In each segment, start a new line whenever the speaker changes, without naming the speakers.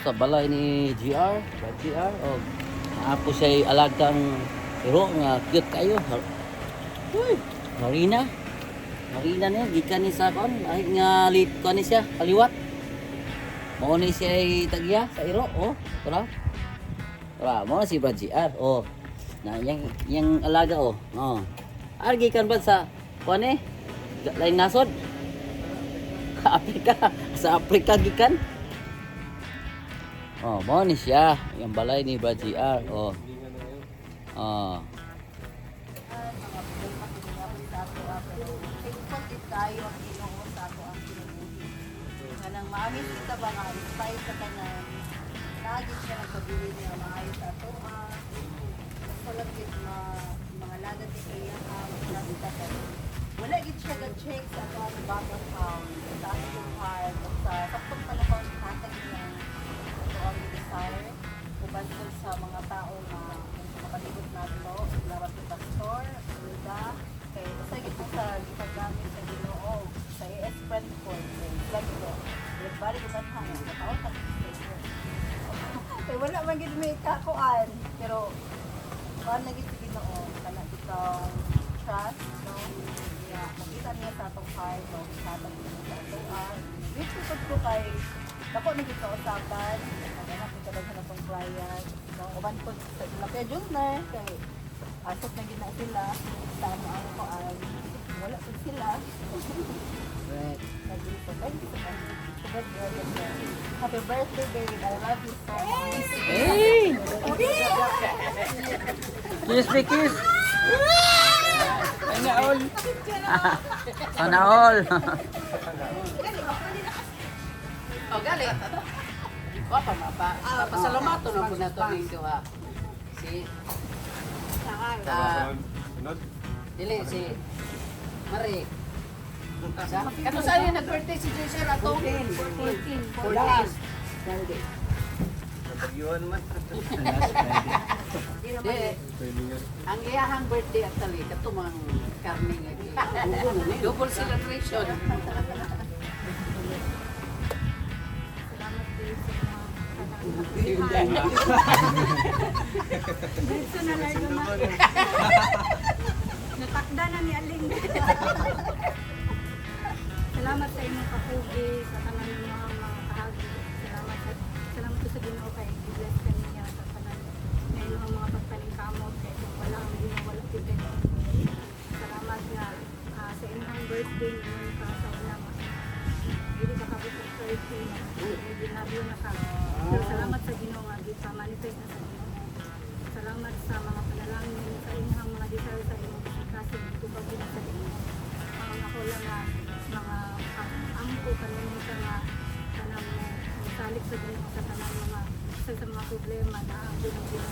sa balay ni GR, Brad GR. O, ako siya'y alagang pero nga cute kayo. Uy, Marina. Marina niya, gikan ni sa kon. Ay nga lit ko ni siya, kaliwat. Mao ni siya ay tagya sa iro. Oh, tara. Tara, mo si Brad GR. Oh. Na yang alaga oh. Oh. Argi kan ba sa kon eh? Lain nasod. Afrika, sa Afrika gikan. Oh, mo ni siya, yung balay ni Brad GR. Oh. Oh.
Tayo ang Ginoo sa ato ang kinabuhi. Kanang maamin kita ba nga inspire sa tanan. Lagi siya nagpabili niya maayo sa ato salapit mga lagat ni kaya nakita ka. Wala gid siya ga-check sa ato ang bank account, sa ating card, sa saktong panahon hatag niya ato ang desire uban sa mga tao na kapalibot nato, laban sa pastor, Luda, kay sa gito sa gipagamit sa Ginoo sa ES friend ko lagi ko bali ko sa hang tao ta kay wala man gid may kakuan pero kuan lagi sa Ginoo kana bitong trust no ya makita niya sa atong heart no sa atong atoan which ko kay dako na gito usapan ana kita daghan atong client no uban ko sa lapya junior kay asot na gina sila sa ang kuan wala po sila. Right. Happy birthday, baby. I love you so much.
Hey! Kiss me, kiss! Sana all! Sana all!
Oh, galing. Wapa mapa. Pasalamato na po na ito dito ha. Si... Dili, si... Mari. Kato saan yung nag-birthday si Joycer ato? 14.
Nabagyuan man.
Ang iyahang birthday actually, kato mga karne nga. Double celebration.
Dito na lang naman. Natakda na ni Aling. Salamat sa inyong kapugi, sa tanan ng mga kahagi. Salamat po sa Ginoo kay i-bless ka niya sa tanan ngayon ang mga pagpaningkamot kay kung wala ang Ginoo wala kita. Salamat nga sa inyong birthday ngayon pa sa ulang. Hindi ka kabit ng 30. Hindi nabyo na ka. So, salamat sa Ginoo nga sa manifest na sa Ginoo. Salamat sa mga panalangin sa inyong mga desire sa inyong kasi ito ba sa Ginoo. Ako lang na mga angko kanino sa mga kanang salik sa Ginoo sa tanang mga sa mga problema na ang Ginoo sila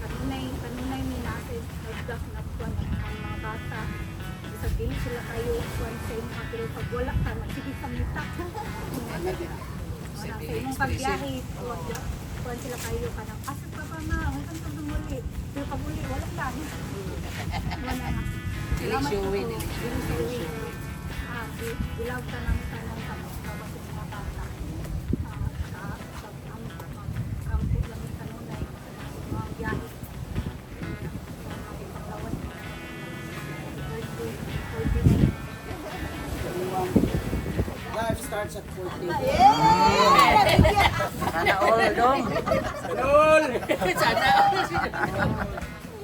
kanunay ni natin nagdak na kuan ang mga bata sa dili sila kayo kuan sa imong pero pag wala ka sige kamita sa imong pagbiyahe kuan sila kayo kanang asap ka pa ma hanggang sa dumuli pero pag uli wala ka wala na
Eleksyon.
Ilaw ka ng tanong sa mga bata. Ang lang ng kanunay, mga biyahe.
Life starts at 14.
Sana all dong!
Sana.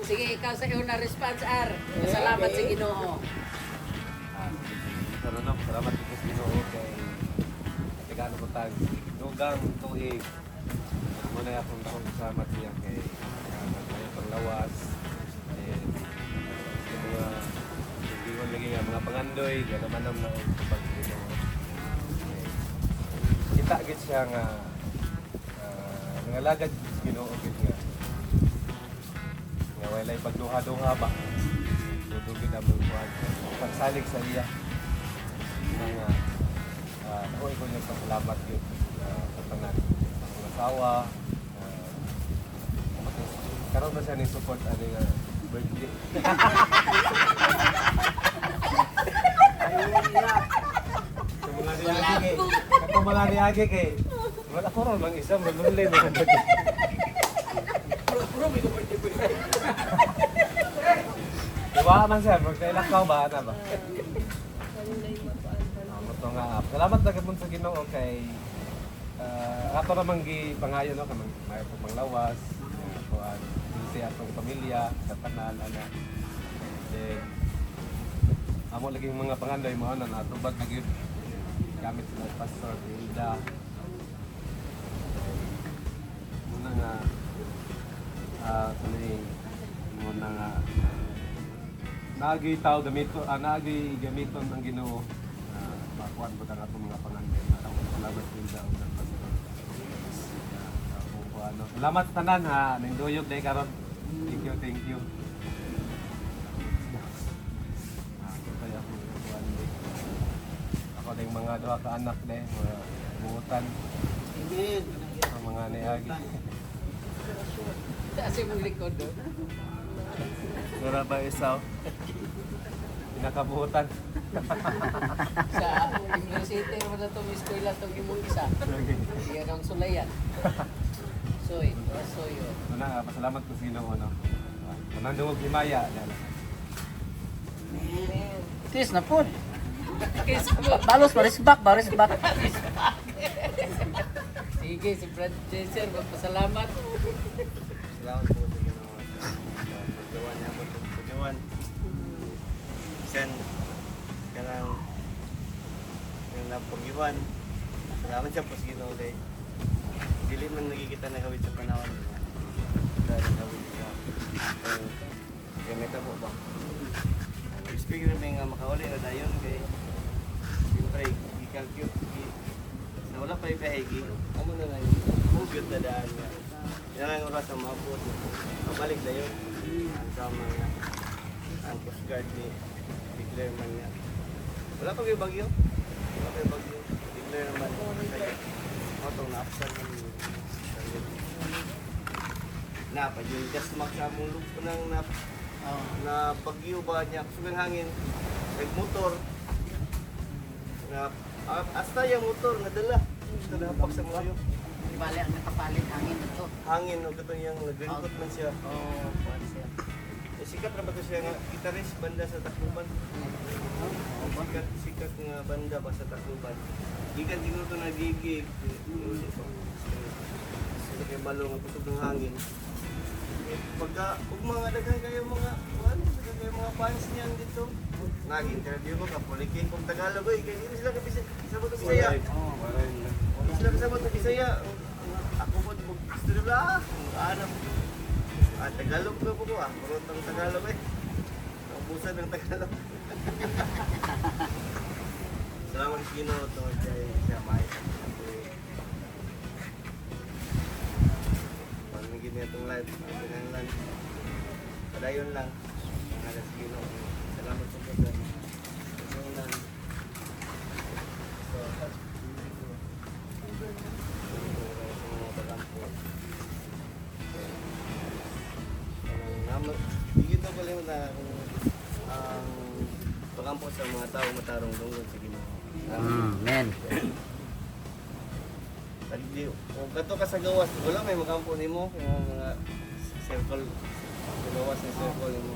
Sige, ikaw sa iyo na response, R. Salamat sa Ginoo.
Salamat po sa Ginoo kay Tigano mo tag dugang tuig. Muna akong takong salamat niya kay may panglawas. Yung mga hindi ko lagi nga mga pangandoy, ganamanam na ako sa pag-Ginoo. Kita git siya nga nangalagad sa Ginoo git nga. Nga walay pagduha-duha ba. Dudugid ang mga pagsalig sa iya. Mga ako ko yung pasalamat yun sa tanan ng asawa. Karoon na siya ni support ano nga birthday. Sa mga nilalagay. Ako mga ni Agi kay wala ko ron lang isa malulay na dito. Diba man sir, magkailakaw ba na ba? Ito nga. Salamat na gabon sa Ginoo kay ato namang gi pangayo no kanang may panglawas, kuan siya atong pamilya sa tanan ana. Then amo lagi yung mga pangandoy mo na natubag na gyud gamit sa pastor Hilda. Muna nga kani muna nga nagi tao gamito nagi gamiton ng Ginoo makuan po ang atong mga pangandoy na atong salamat Hilda ug ang pastor. Ano, salamat sa tanan ha, ninduyog day karon. Thank you, thank you. Ako ding mga duha ka anak day, mga buutan.
Amen.
Ang mga niagi.
Kasi mong likod do.
Sura ba isaw? Pinakabuutan.
Sa university mo na to Miss Kuila tong imong isa. Yan ang sulayan. Soy, soyo.
Una, pasalamat ko sa Ginoo no. Kanang dungog himaya dala.
Amen.
Tis na po.
Kiss mo.
Balos, baris back.
Sige, si Brad Jason, magpasalamat.
Salamat po sa Ginoo. Paggawa niya po itong paggawan. Sen, kanang napagyawan. Salamat siya po sa Ginoo kay dili man nagkikita na kawit sa panahon. Dahil kawit siya. Kaya may tabo ba? Speaking na may nga makauli na dayon kay siyempre, i-calculate. Na wala pa ipahigi. Amo na lang. Hugot na daan nga. Yan ang oras ang maabot. Pabalik na yun. Ang sama nga. Ang Coast Guard ni declare man nga. Wala pa kayo bagyo. Wala pa kayo bagyo. Declare naman. Kaya matong na-upsan ng pa yung gas max sa mong lupo ng na bagyo ba niya. Kusugang hangin. Nag-motor. Hasta yung motor nadala. Nadapak sa mga
Di bali ang nakapalit hangin ito.
hangin o katong yung naglingkot man siya.
Oh, kuwan siya.
Sikat na ba ito siya nga gitarist banda sa Tacloban? Sikat nga banda ba sa Tacloban? Gikan siguro ito nagigig. Sila kayo balo nga pusog ng hangin. Pagka, kung mga daghan kayo mga, daghan kayo mga fans niyan dito. Nag-interview ko ka, pulikin kong Tagalog eh. Kaya hindi sila kasabot ng Bisaya. Hindi sila kasabot ng Bisaya. Ako po, gusto nila alam. Tagalog na po ko Purotang Tagalog eh. Naubusan ng Tagalog. Salamat sa Ginoo tungod kay siya maayos. Pamigin niya itong live. Pagkinan lang. Padayon lang. Salamat sa Ginoo. Salamat sa Ginoo. Pagkinan lang. Higit na pala na ang pakampo sa mga tao matarong tungkol sa Ginoo.
Men.
Kung kato ka sa gawas, wala may makampo nimo yung mga circle, sa gawas ng circle nimo.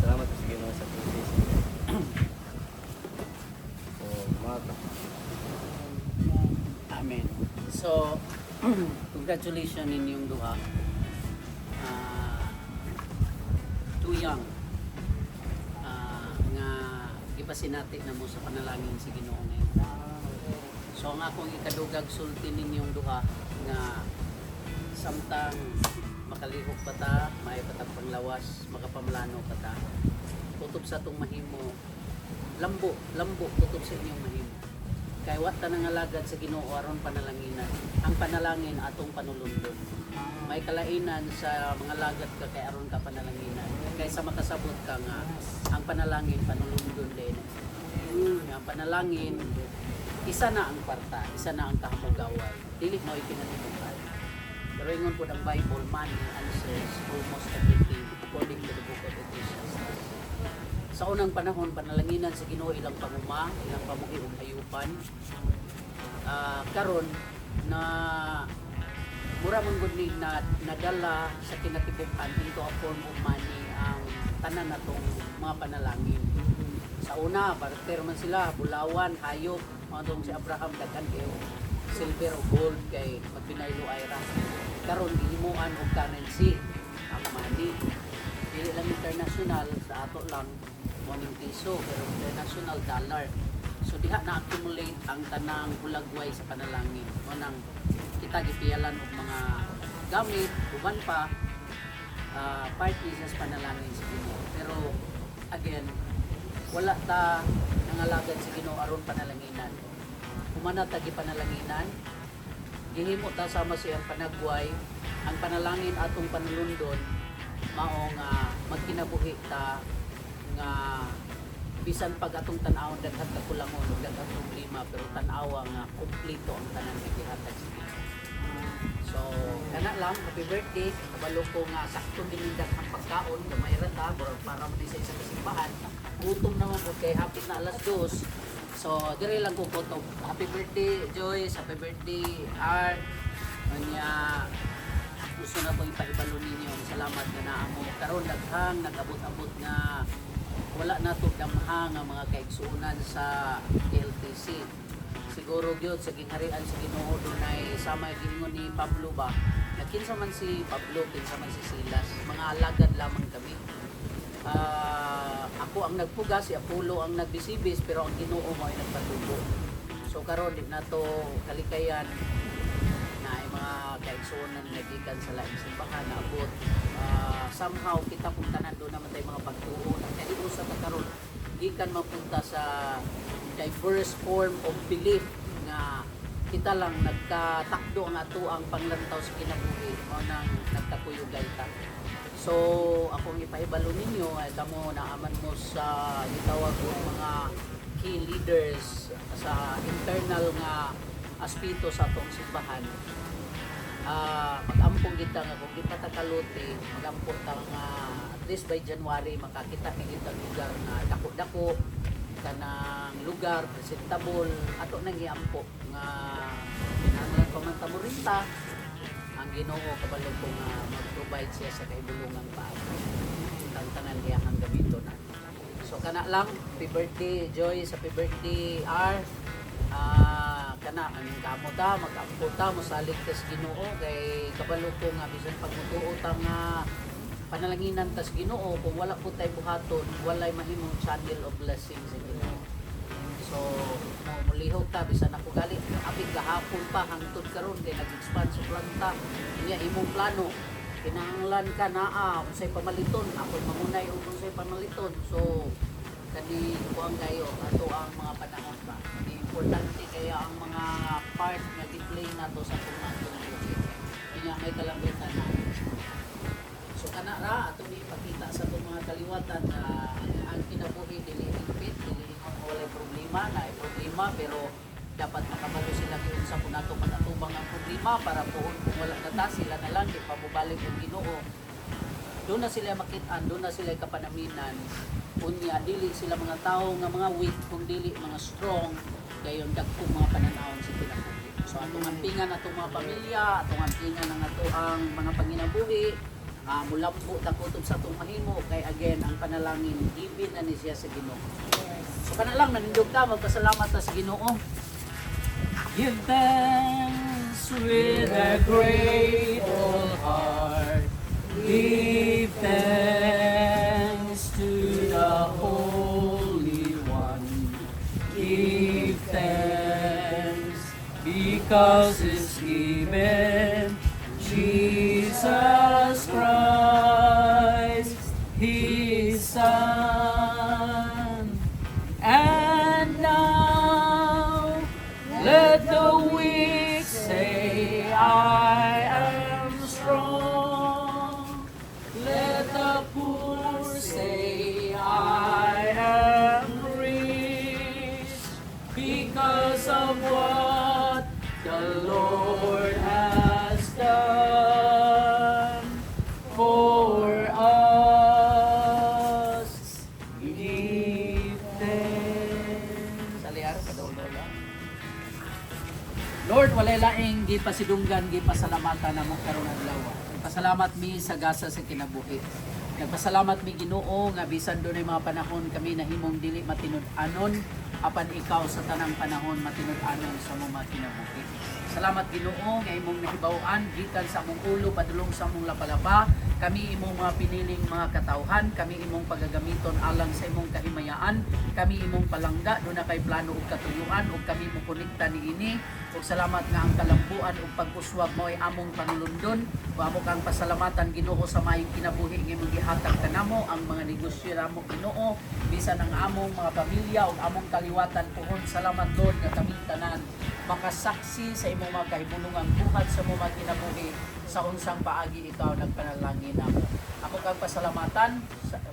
Salamat sa Ginoo sa proses.
Amen. So, congratulations inyong duha. Too young. Nga ipasinati na mo sa panalangin si Ginoo ngayon. So ang akong ikadugag sulti ninyong duha nga samtang makalihok pa ta, may patang panglawas, makapamlano pa ta. Tutob sa itong mahimo, lambo, tutob sa inyong mahimo. Kaya wat ta nang alagad sa Ginoo aron panalanginan. Ang panalangin atong panulundon. May kalainan sa mga lagad ka kay aron ka panalanginan. Kaysa makasabot ka nga ang panalangin panulundon din. Ang panalangin isa na ang kwarta, isa na ang kahamugaway. Dili mo ikinatibukan. Pero ingon po ang Bible, man answers almost everything according to the book of Ephesians. Sa unang panahon, panalanginan sa Ginoo ilang pamuma, ilang pamuhi ug hayupan. karon na mura mong good need na nadala sa kinatibukan into a form of money ang tanan natong mga panalangin. Sa una, barter man sila, bulawan, hayop, mga tong si Abraham daghan kayo silver o gold kay magpinaylo ayra. Karon gihimuan og currency ang money. Dili lang international, sa ato lang morning piso pero international dollar. So diha na accumulate ang tanang hulagway sa panalangin. Manang kita gipiyalan og mga gamit uban pa party sa panalangin sa Ginoo. Pero again, wala ta nangalagad sa Ginoo aron panalanginan. Humana ta gipanalanginan, gihimo ta sama siyang panagway, ang panalangin atong panulundon mao nga magkinabuhi ta nga bisan pag atong tan-awon daghan ka kulangon ug daghan problema pero tan-awa nga kumpleto ang tanan nga gihatag sa Ginoo. So, kana lang, happy birthday. Kabalo ko nga sakto dinindak ang pagkaon, gamay ra ta para mo sa isang simbahan. Gutom naman ko kay hapit na alas 2. So, dire lang ko photo. Happy birthday, Joyce. Happy birthday, Art. Kanya, gusto na ko ipaibalo ninyo. Salamat ka na amo. Karon daghang nag-abot-abot nga wala na to damha nga mga kaigsuonan sa KLTC. Siguro gyud sa gingharian sa Ginoo dunay sama gingon ni Pablo ba. Nakinsa man si Pablo, kinsa man si Silas. Mga alagad lamang kami. Ako ang nagpuga, si Apollo ang nagbisibis, pero ang Ginoo mo ay nagpatubo. So karon di na to kalikayan na ay mga kaigsuonan na gikan sa laing simbahan na abot. Somehow kita puntanan doon naman tayo mga pagtuo. Kaya usa ta karon gikan mapunta sa diverse form of belief nga kita lang nagkatakdo ang ato ang panglantaw sa kinabuhi o nang nagkakuyugay ta. So akong ipaibalo ninyo ay kamo naaman mo sa gitawag og mga key leaders sa internal nga aspeto sa atong simbahan. Mag-ampong kita nga kung di pa ta kaluti, mag-ampong ta nga at least by January makakita ni kita lugar na dako-dako kanang lugar presentable ato nang giampo nga kinahanglan pa man ta mo rinta ang Ginoo kabalo ko nga mag-provide siya sa kahibulungan pa ang tanan giyahang gamiton na. So kana lang, happy birthday Joyce, happy birthday R. Kana ang kamo ta mag-ampo ta mosalig tas Ginoo kay kabalo ko nga bisan pag mutuo ta nga panalanginan tas Ginoo kung wala po tay buhaton walay mahimong channel of blessings sa Ginoo. So mulihok ta bisan ako gali apig gahapon pa hangtod karon kay nag-expand sa planta niya imong plano kinahanglan ka naa unsay pamaliton ako mamunay og unsay pamaliton. So kani kuang kayo ato ang mga panahon ba di importante kaya ang mga part nga di-play nato sa tunang kanya may kalambitan na. So kana ra ato ni ipakita sa itong mga kaliwatan na ang kinabuhi dili higpit, dili walay problema na ay problema pero dapat makabalo sila kung sa kung nato matatubang ang problema para kung wala na ta sila na lang di pabubalik ang Ginoo. Doon na sila makitaan, doon na sila kapanaminan. Unya dili sila mga tao nga mga weak kung dili mga strong gayon dagkong mga pananawon sa kinabuhi. So atong ampingan atong mga pamilya, atong ampingan ang ato ang mga panginabuhi. Mula po takutob sa itong mahimo kay again ang panalangin ibin na ni siya sa Ginoo. So panalang nanindog ka magpasalamat ta sa Ginoo. Give thanks with a grateful heart. Give thanks to the Holy One. Give thanks because it's given Jesus Christ, His Son. And now let the weak say, I am strong. Let the poor say, I am rich because of what the Lord has done. walay laing gipasidunggan gipasalamatan namo karon adlaw. Pasalamat mi sa gasa sa kinabuhi. Nagpasalamat mi Ginoo nga bisan dunay mga panahon kami nahimong dili matinud-anon apan ikaw sa tanang panahon matinud-anon sa mga kinabuhi. Salamat Ginoo nga imong nahibaw-an gikan sa among ulo padulong sa among lapalapa. Kami imong mga piniling mga katawhan, kami imong pagagamiton alang sa imong kahimayaan, kami imong palangga do na kay plano ug katuyuan ug kami mo konekta niini. Ug salamat nga ang kalambuan ug pag-uswag mo ay among panulundon. Ug amo kang pasalamatan Ginoo sa maayong kinabuhi nga imong gihatag kanamo ang mga negosyo namo Ginoo, bisan ang among mga pamilya ug among kaliwatan puhon. Salamat Lord nga kami tanan makasaksi sa imong mga kahibulungang buhat sa mga kinabuhi sa unsang paagi ikaw nagpanalangin ako. Ako kang pasalamatan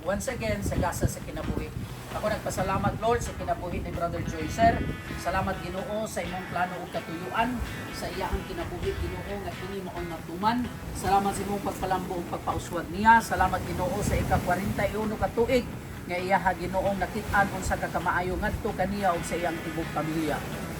once again sa gasa sa kinabuhi. Ako nagpasalamat Lord sa kinabuhi ni Brother Joycer. Salamat Ginoo sa imong plano ug katuyuan sa iyang kinabuhi Ginoo nga kini maong natuman. Salamat sa imong pagpalambo ug pagpauswag niya. Salamat Ginoo sa ika-41 ka tuig nga iyaha Ginoong nakit-an unsa ka kamaayo ngadto kaniya ug sa iyang tibok pamilya.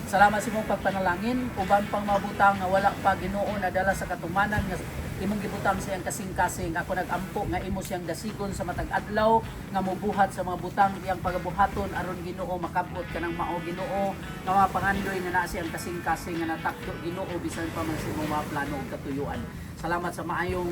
Salamat sa imong pagpanalangin, uban pang mabutang nga wala pa Ginoo nadala sa katumanan nga imong gibutang sa iyang kasing-kasing. Ako nag-ampo nga imo siyang dasigon sa matag adlaw nga mobuhat sa mga butang iyang pagabuhaton aron Ginoo makabot kanang mao Ginoo nga mga pangandoy nga naa siyang kasing-kasing nga natakdo Ginoo bisan pa man sa imong mga plano ug katuyuan. Salamat sa maayong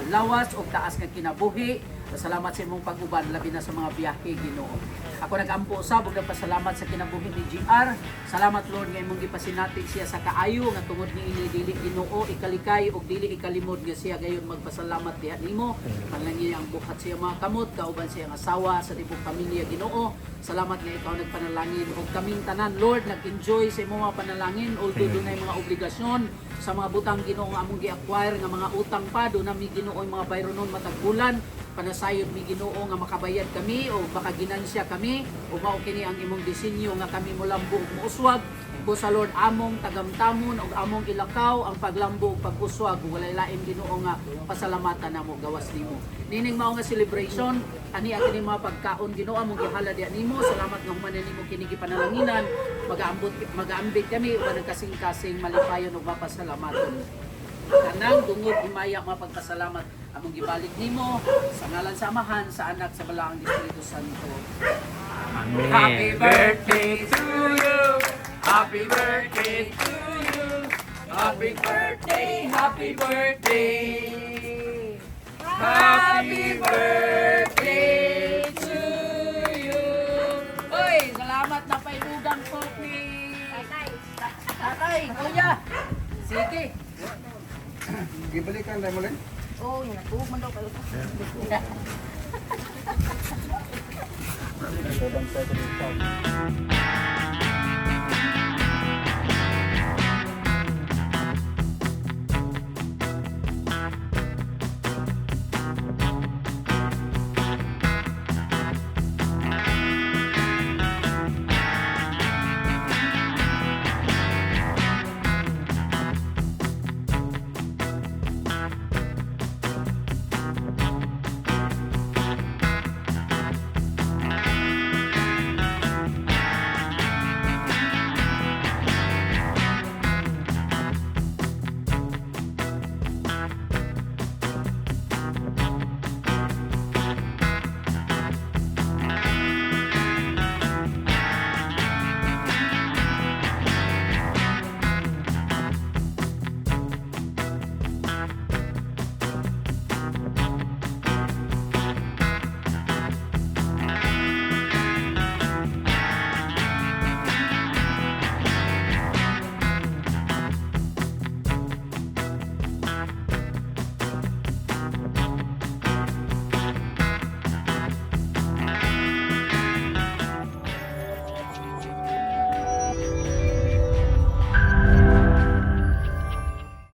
lawas ug taas nga kinabuhi. Salamat sa imong pag-uban labi na sa mga biyahe Ginoo. Ako nag-ampo usab ug nagpasalamat sa kinabuhi ni GR. Salamat Lord nga imong gipasinatig siya sa kaayo nga tungod niini dili Ginoo ikalikay ug dili ikalimod nga siya gayon magpasalamat diha nimo. Panalangin ang buhat siya mga kamot kauban siya ang asawa sa tibok pamilya Ginoo. Salamat nga ikaw nagpanalangin ug kaming tanan Lord nag-enjoy sa imong mga panalangin although dunay mga obligasyon sa mga butang Ginoo nga among gi-acquire nga mga utang pa do na mi Ginoo mga bayronon matag bulan. Panasayod mi Ginoo nga makabayad kami o makaginansya kami o mao kini ang imong disenyo nga kami molambo ug mouswag ko sa Lord among tagamtamon ug among ilakaw ang paglambo ug pag-uswag walay lain Ginoo nga pasalamatan namo gawas nimo. Nining mao nga celebration ani ang kini mga pagkaon Ginoo among gihalad diha nimo. Salamat nga human nimo kini gipanalanginan. Mag-aambit kami ug kasing-kasing malipayon ug mapasalamaton. Kanang dungog himaya mapagpasalamat among gibalik nimo sa ngalan sa Amahan, sa Anak, sa Balaang Espiritu Santo.
Amen.
Happy birthday to you. Happy birthday to you. Happy birthday, happy birthday. Happy birthday to you. Oy, salamat na pailugang po ni Tatay, kuya. Sige.
Gibalikan tayo mo rin?
Oh, yun. Tuwag man daw kayo.
Ito lang sa